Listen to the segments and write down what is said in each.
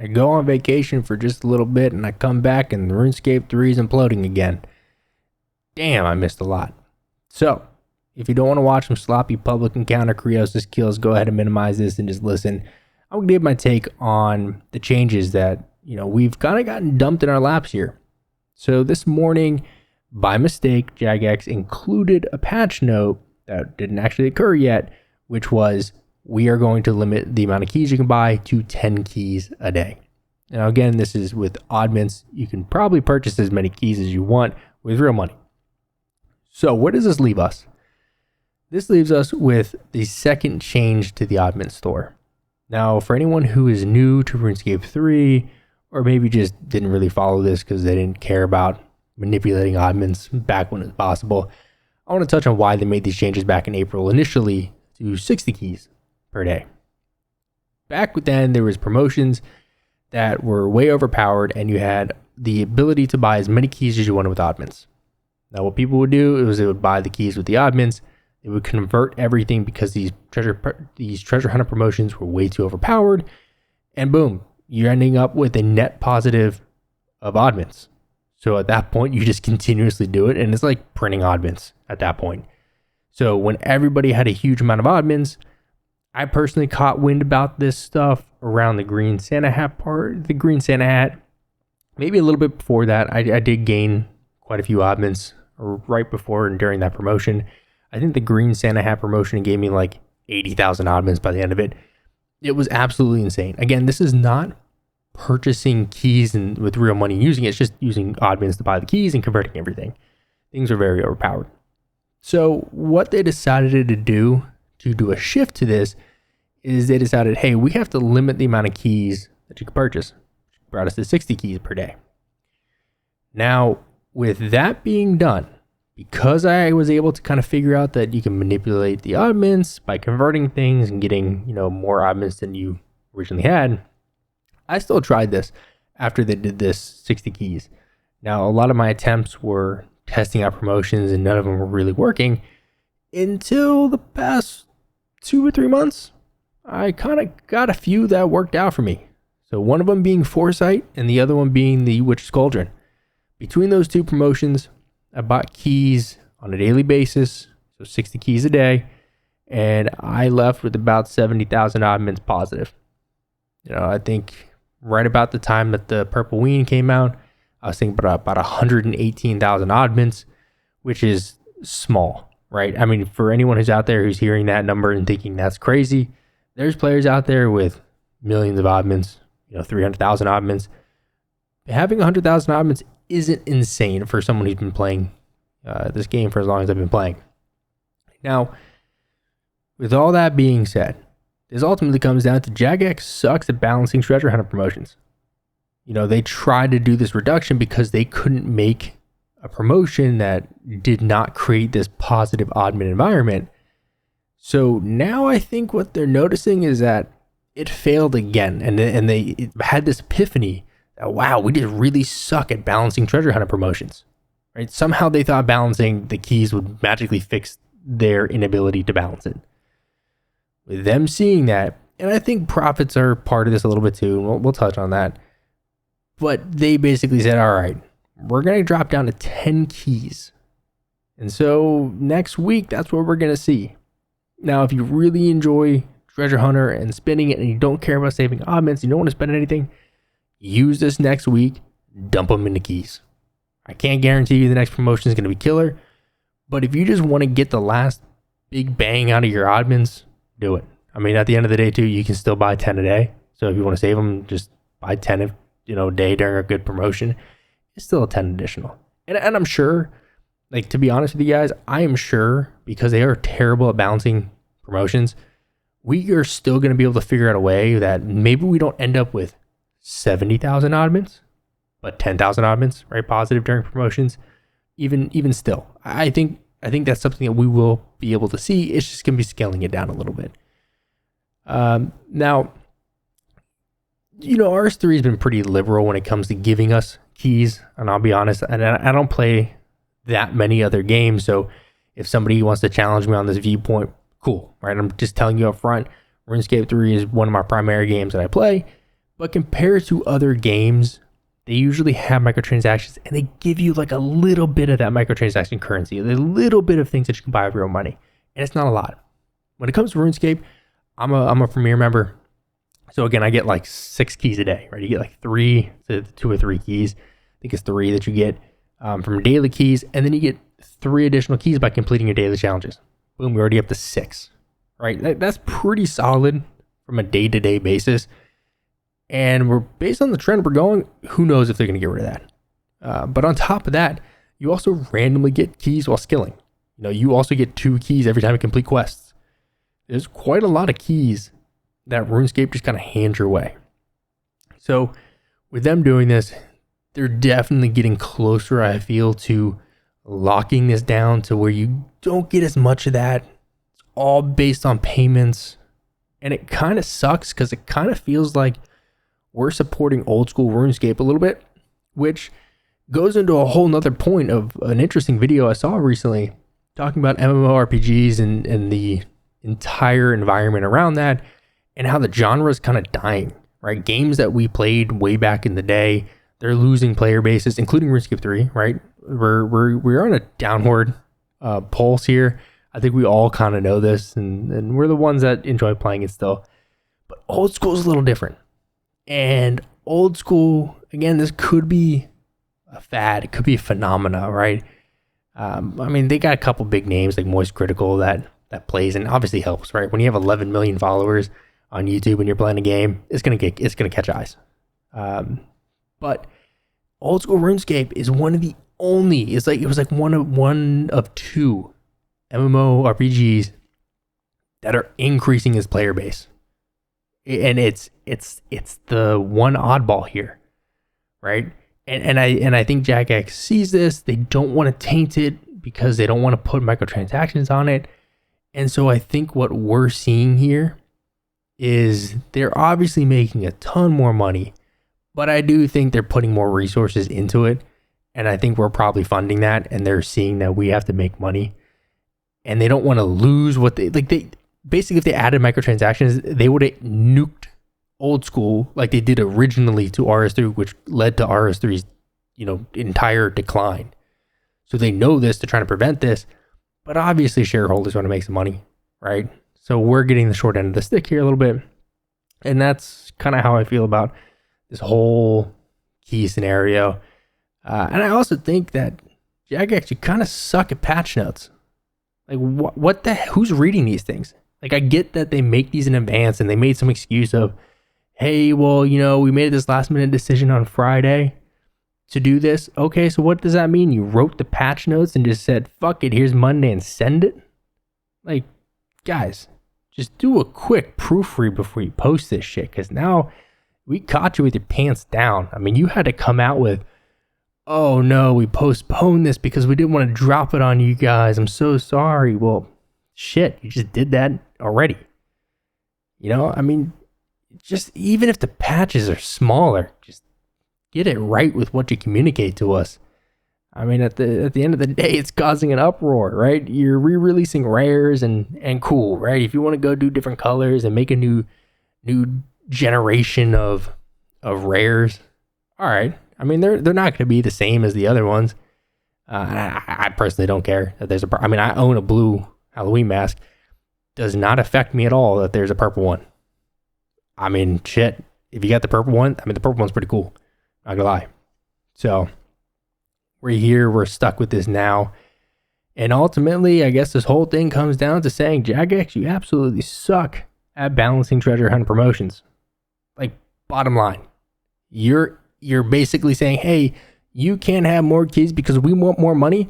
I go on vacation for just a little bit and I come back and RuneScape 3 is imploding again. Damn, I missed a lot. So, if you don't want to watch some sloppy public encounter Creosis kills, go ahead and minimize this and just listen. I'm going to give my take on the changes that, we've kind of gotten dumped in our laps here. So this morning, by mistake, Jagex included a patch note that didn't actually occur yet, which was, we are going to limit the amount of keys you can buy to 10 keys a day. Now again, this is with Oddments. You can probably purchase as many keys as you want with real money. So where does this leave us? This leaves us with the second change to the Oddments store. Now, for anyone who is new to RuneScape 3, or maybe just didn't really follow this because they didn't care about manipulating Oddments back when it was possible, I want to touch on why they made these changes back in April, initially to 60 keys per day. Back then, there was promotions that were way overpowered, and you had the ability to buy as many keys as you wanted with Oddments. Now, what people would do is they would buy the keys with the Oddments. They would convert everything because these treasure hunter promotions were way too overpowered, and boom, you're ending up with a net positive of Oddments. So at that point, you just continuously do it, and it's like printing Oddments at that point. So when everybody had a huge amount of Oddments, I personally caught wind about this stuff around the green Santa hat part. The green Santa hat, maybe a little bit before that, I did gain quite a few Oddments right before and during that promotion. I think the green Santa hat promotion gave me like 80,000 Oddments by the end of it. It was absolutely insane. Again, this is not purchasing keys and with real money using it. It's just using Oddments to buy the keys and converting everything. Things are very overpowered. So what they decided to do a shift to this is they decided, hey, we have to limit the amount of keys that you can purchase. It brought us to 60 keys per day. Now, with that being done, because I was able to kind of figure out that you can manipulate the Oddments by converting things and getting, more Oddments than you originally had, I still tried this after they did this 60 keys. Now, a lot of my attempts were testing out promotions and none of them were really working until the past 2 or 3 months. I kind of got a few that worked out for me. So one of them being Foresight and the other one being the Witch's Cauldron. Between those two promotions, I bought keys on a daily basis, so 60 keys a day, and I left with about 70,000 Oddments positive. I think right about the time that the Purple Ween came out, I was thinking about 118,000 Oddments, which is small, right? I mean, for anyone who's out there who's hearing that number and thinking that's crazy, there's players out there with millions of Oddments, 300,000 Oddments. Having 100,000 Oddments isn't insane for someone who's been playing this game for as long as I've been playing. Now, with all that being said, this ultimately comes down to Jagex sucks at balancing treasure hunter promotions. They tried to do this reduction because they couldn't make a promotion that did not create this positive Oddment environment. So now I think what they're noticing is that it failed again, and they had this epiphany that, wow, we just really suck at balancing treasure hunter promotions, right? Somehow they thought balancing the keys would magically fix their inability to balance it. With them seeing that, and I think profits are part of this a little bit too, and we'll touch on that, but they basically said, all right, we're going to drop down to 10 keys. And so next week, that's what we're going to see. Now, if you really enjoy treasure hunter and spending it and you don't care about saving Oddments, you don't want to spend anything, use this next week, dump them into keys. I can't guarantee you the next promotion is going to be killer, but if you just want to get the last big bang out of your Oddments, do it. I mean, at the end of the day too, you can still buy 10 a day. So if you want to save them, just buy 10 a day during a good promotion. It's still a 10 additional. And I'm sure, like, to be honest with you guys, I am sure, because they are terrible at balancing promotions, we are still going to be able to figure out a way that maybe we don't end up with 70,000 Oddments, but 10,000 Oddments, right? Positive during promotions. Even still, I think that's something that we will be able to see. It's just going to be scaling it down a little bit. Now, RS3 has been pretty liberal when it comes to giving us keys, and I'll be honest, and I don't play that many other games, so if somebody wants to challenge me on this viewpoint, cool, right? I'm just telling you up front, RuneScape 3 is one of my primary games that I play, But compared to other games, they usually have microtransactions and they give you like a little bit of that microtransaction currency, a little bit of things that you can buy with real money. And it's not a lot. When it comes to RuneScape, I'm a Premier member. So again, I get like 6 keys a day, right? You get like 2 or 3 keys. I think it's 3 that you get from daily keys. And then you get 3 additional keys by completing your daily challenges. Boom, we're already up to 6, right? That's pretty solid from a day-to-day basis. And we're based on the trend we're going, who knows if they're going to get rid of that. But on top of that, you also randomly get keys while skilling. You also get 2 keys every time you complete quests. There's quite a lot of keys that RuneScape just kind of hands your way. So with them doing this, they're definitely getting closer, I feel, to locking this down to where you don't get as much of that. It's all based on payments. And it kind of sucks because it kind of feels like we're supporting old school RuneScape a little bit, which goes into a whole nother point of an interesting video I saw recently talking about MMORPGs and the entire environment around that and how the genre is kind of dying, right? Games that we played way back in the day, they're losing player bases, including RuneScape 3, right? We're on a downward pulse here. I think we all kind of know this, and we're the ones that enjoy playing it still. But old school is a little different. And old school, again, this could be a fad. It could be a phenomena, right? They got a couple big names like Moist Critical that plays and obviously helps, right? When you have 11 million followers on YouTube and you're playing a game, it's gonna catch eyes. But old school RuneScape is one of the only. It was like one of 2 MMORPGs that are increasing its player base. And it's the one oddball here, right? And I think Jagex sees this. They don't want to taint it because they don't want to put microtransactions on it. And so I think what we're seeing here is they're obviously making a ton more money, but I do think they're putting more resources into it. And I think we're probably funding that, and they're seeing that we have to make money, and they don't want to lose what they basically, if they added microtransactions, they would have nuked old school like they did originally to RS3, which led to RS3's, entire decline. So they know this to try to prevent this, but obviously shareholders want to make some money, right? So we're getting the short end of the stick here a little bit. And that's kind of how I feel about this whole key scenario. And I also think that Jagex, you kind of suck at patch notes. Like who's reading these things? Like, I get that they make these in advance and they made some excuse of, hey, well, we made this last minute decision on Friday to do this. Okay, so what does that mean? You wrote the patch notes and just said, fuck it, here's Monday and send it? Like, guys, just do a quick proofread before you post this shit, because now we caught you with your pants down. You had to come out with, oh no, we postponed this because we didn't want to drop it on you guys. I'm so sorry. Well, shit, you just did that already. Just even if the patches are smaller, just get it right with what you communicate to us. At the end of the day, it's causing an uproar, right? You're re-releasing rares and cool, right? If you want to go do different colors and make a new generation of rares, all right. They're not going to be the same as the other ones. I personally don't care that there's I own a blue Halloween mask. Does not affect me at all that there's a purple one. Shit. If you got the purple one, the purple one's pretty cool. Not gonna lie. So we're here. We're stuck with this now. And ultimately, I guess this whole thing comes down to saying, Jagex, you absolutely suck at balancing treasure hunt promotions. Like, bottom line, you're basically saying, hey, you can't have more keys because we want more money,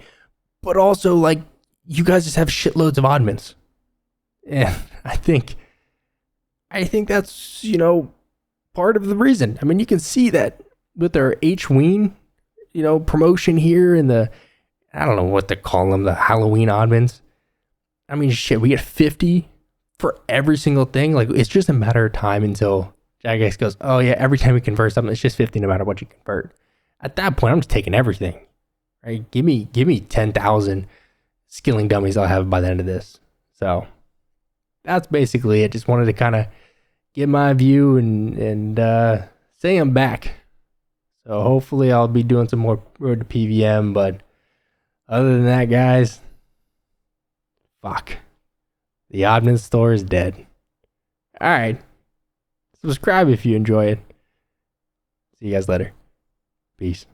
but also, like, you guys just have shitloads of oddments. And I think that's, part of the reason. You can see that with our H-Ween, promotion here in the, I don't know what to call them, the Halloween oddments. Shit, we get 50 for every single thing. Like, it's just a matter of time until Jagex goes, oh yeah, every time we convert something, it's just 50 no matter what you convert. At that point, I'm just taking everything, right? Give me 10,000 skilling dummies I'll have by the end of this. So that's basically it. Just wanted to kind of give my view and say I'm back. So hopefully I'll be doing some more Road to PVM, but other than that, guys, fuck. The Oddments Store is dead. Alright. Subscribe if you enjoy it. See you guys later. Peace.